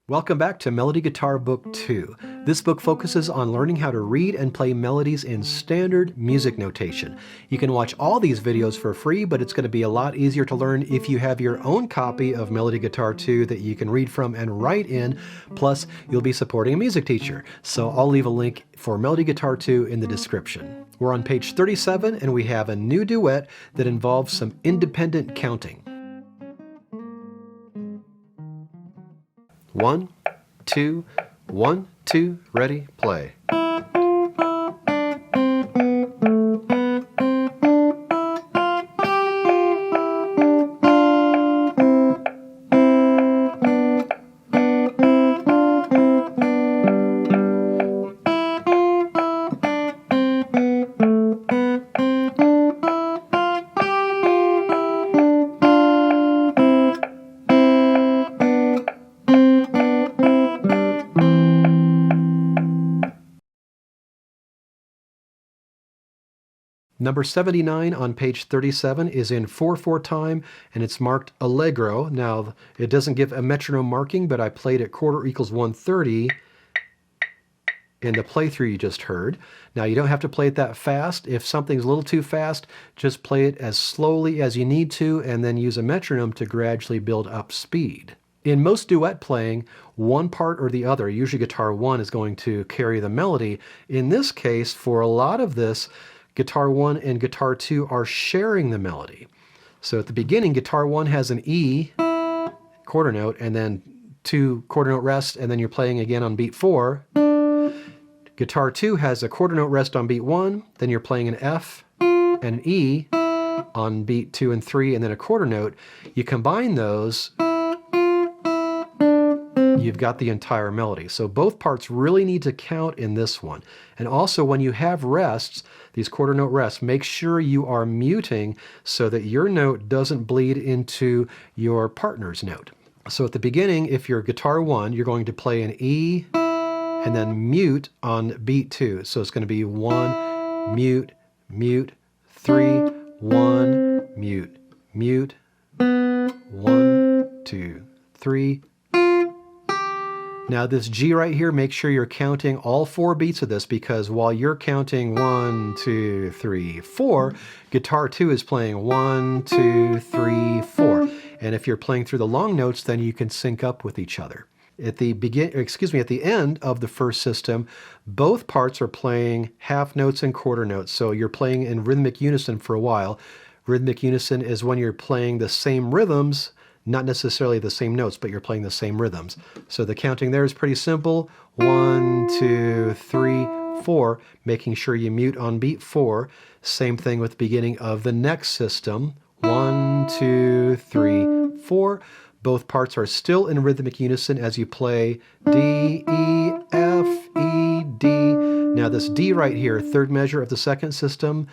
Welcome back to Melody Guitar Book 2. This book focuses on learning how to read and play melodies in standard music notation. You can watch all these videos for free, but it's going to be a lot easier to learn if you have your own copy of Melody Guitar 2 that you can read from and write in, plus you'll be supporting a music teacher. So I'll leave a link for Melody Guitar 2 in the description. We're on page 37 and we have a new duet that involves some independent counting. 1, 2, 1, 2, ready, play. Number 79 on page 37 is in 4/4 time, and it's marked Allegro. Now, it doesn't give a metronome marking, but I played it quarter equals 130 in the playthrough you just heard. Now, you don't have to play it that fast. If something's a little too fast, just play it as slowly as you need to, and then use a metronome to gradually build up speed. In most duet playing, one part or the other, usually guitar 1, is going to carry the melody. In this case, for a lot of this, Guitar 1 and Guitar 2 are sharing the melody. So at the beginning, Guitar 1 has an E quarter note, and then 2 quarter note rest, and then you're playing again on beat 4. Guitar 2 has a quarter note rest on beat 1, then you're playing an F and an E on beat 2 and 3, and then a quarter note. You combine those, you've got the entire melody. So both parts really need to count in this one. And also when you have rests, these quarter note rests, make sure you are muting so that your note doesn't bleed into your partner's note. So at the beginning, if you're guitar 1, you're going to play an E and then mute on beat 2. So it's going to be 1, mute, mute, 3, 1, mute, mute, 1, 2, 3. Now this G right here, make sure you're counting all 4 beats of this, because while you're counting 1, 2, 3, 4, guitar 2 is playing 1, 2, 3, 4. And if you're playing through the long notes, then you can sync up with each other. At the end of the first system, both parts are playing half notes and quarter notes. So you're playing in rhythmic unison for a while. Rhythmic unison is when you're playing the same rhythms, not necessarily the same notes, but you're playing the same rhythms. So the counting there is pretty simple. 1, 2, 3, 4, making sure you mute on beat 4. Same thing with the beginning of the next system. 1, 2, 3, 4. Both parts are still in rhythmic unison as you play D, E, F, E, D. Now this D right here, third measure of the second system,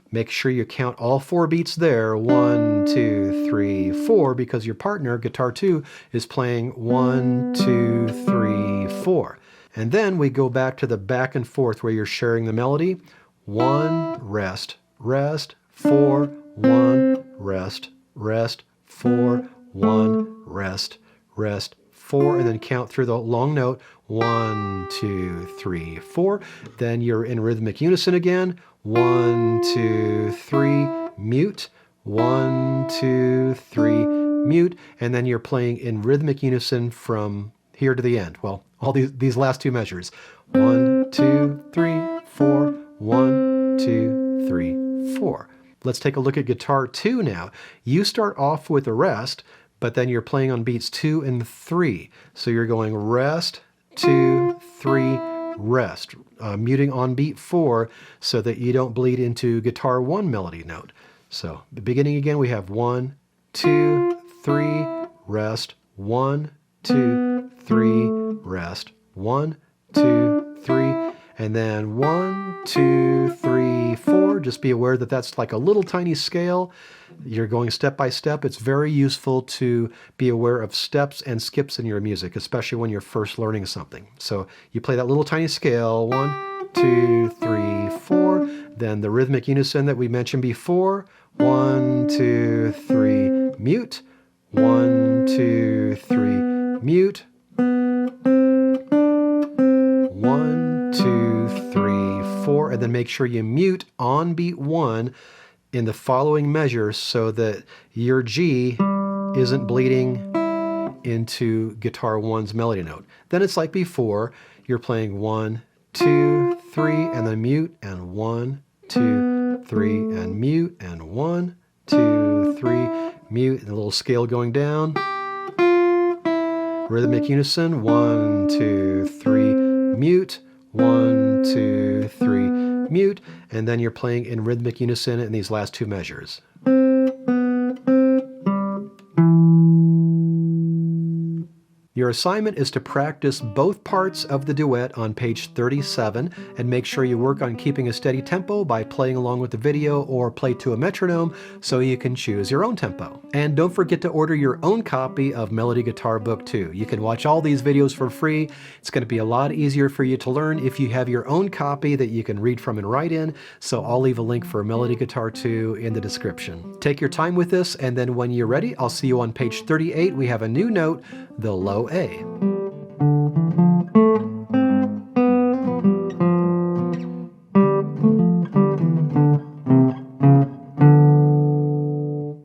make sure you count all 4 beats there, 1, 2, 3, 4, because your partner, guitar 2, is playing 1, 2, 3, 4. And then we go back to the back and forth where you're sharing the melody. 1, rest, rest, 4, 1, rest, rest, 4, 1, rest, rest, 4, and then count through the long note, 1, 2, 3, 4. Then you're in rhythmic unison again. 1, 2, 3, mute, 1, 2, 3, mute, and then you're playing in rhythmic unison from here to the end. Well, all these last 2 measures. 1, 2, 3, 4, 1, 2, 3, 4. Let's take a look at guitar 2 now. You start off with a rest, but then you're playing on beats 2 and 3. So you're going rest, 2, 3, rest, muting on beat 4 so that you don't bleed into guitar 1 melody note. So the beginning again, we have 1, 2, 3, rest, 1, 2, 3, rest, 1, 2, 3, and then 1, 2, 3, 4. Just be aware that that's like a little tiny scale. You're going step by step. It's very useful to be aware of steps and skips in your music, especially when you're first learning something. So you play that little tiny scale, 1, 2, 3, 4. Then the rhythmic unison that we mentioned before, 1, 2, 3, mute, 1, 2, 3, mute, 4, and then make sure you mute on beat 1 in the following measure so that your G isn't bleeding into guitar 1's melody note. Then it's like before, you're playing 1, 2, 3, and then mute, and 1, 2, 3, and mute, and 1, 2, 3, mute, and a little scale going down. Rhythmic unison, 1, 2, 3, mute, 1, 2, 3, mute, and then you're playing in rhythmic unison in these last two measures. Your assignment is to practice both parts of the duet on page 37 and make sure you work on keeping a steady tempo by playing along with the video or play to a metronome so you can choose your own tempo. And don't forget to order your own copy of Melody Guitar Book 2. You can watch all these videos for free. It's going to be a lot easier for you to learn if you have your own copy that you can read from and write in, so I'll leave a link for Melody Guitar 2 in the description. Take your time with this, and then when you're ready, I'll see you on page 38. We have a new note, the low A.